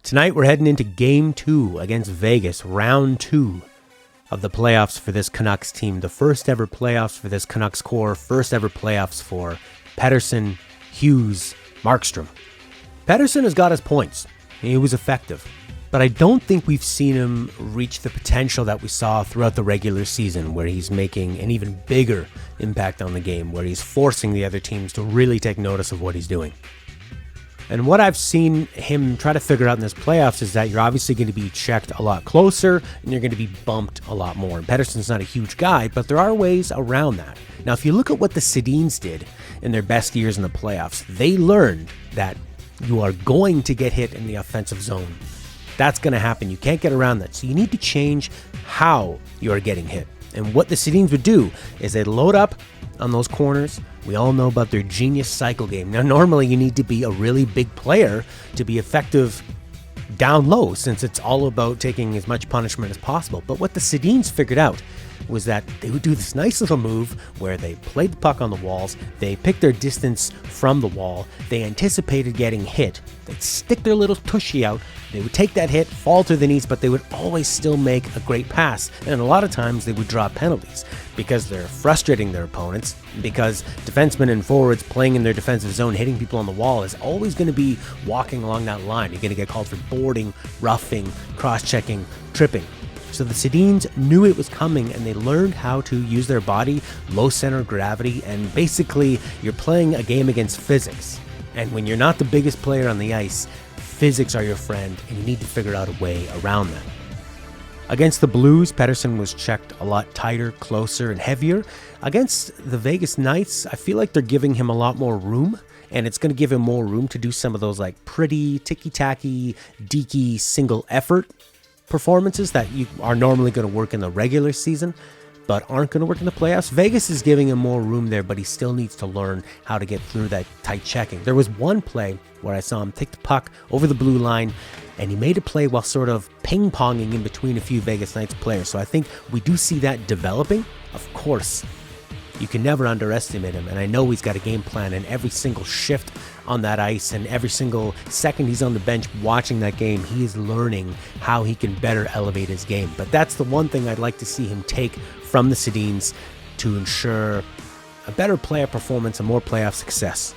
Tonight we're heading into Game 2 against Vegas, Round 2 of the playoffs for this Canucks team. The first ever playoffs for this Canucks core, first ever playoffs for Pettersson, Hughes, Markstrom. Pettersson has got his points. He was effective. But I don't think we've seen him reach the potential that we saw throughout the regular season, where he's making an even bigger impact on the game, where he's forcing the other teams to really take notice of what he's doing. And what I've seen him try to figure out in this playoffs is that you're obviously going to be checked a lot closer and you're going to be bumped a lot more. And Pettersson's not a huge guy, but there are ways around that. Now, if you look at what the Sedins did in their best years in the playoffs, they learned that you are going to get hit in the offensive zone. That's going to happen. You can't get around that. So you need to change how you are getting hit. And what the Sedins would do is they'd load up on those corners. We all know about their genius cycle game. Now, normally you need to be a really big player to be effective down low, since it's all about taking as much punishment as possible. But what the Sedins figured out was that they would do this nice little move where they played the puck on the walls, they picked their distance from the wall, they anticipated getting hit, they'd stick their little tushy out, they would take that hit, fall to the knees, but they would always still make a great pass. And a lot of times they would draw penalties because they're frustrating their opponents, because defensemen and forwards playing in their defensive zone, hitting people on the wall is always going to be walking along that line. You're going to get called for boarding, roughing, cross-checking, tripping. So the Sedins knew it was coming, and they learned how to use their body, low center of gravity, and basically you're playing a game against physics. And when you're not the biggest player on the ice, physics are your friend, and you need to figure out a way around that. Against the Blues, Pettersson was checked a lot tighter, closer, and heavier. Against the Vegas Knights, I feel like they're giving him a lot more room, and it's going to give him more room to do some of those like pretty ticky-tacky, deaky, single effort performances that you are normally going to work in the regular season but aren't going to work in the playoffs. Vegas is giving him more room there, but he still needs to learn how to get through that tight checking. There was one play where I saw him take the puck over the blue line, and he made a play while sort of ping-ponging in between a few Vegas Knights players. So I think we do see that developing. Of course, you can never underestimate him, and I know he's got a game plan, and every single shift on that ice and every single second he's on the bench watching that game, he is learning how he can better elevate his game. But that's the one thing I'd like to see him take from the Sedins to ensure a better playoff performance and more playoff success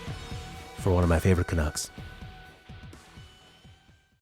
for one of my favorite Canucks.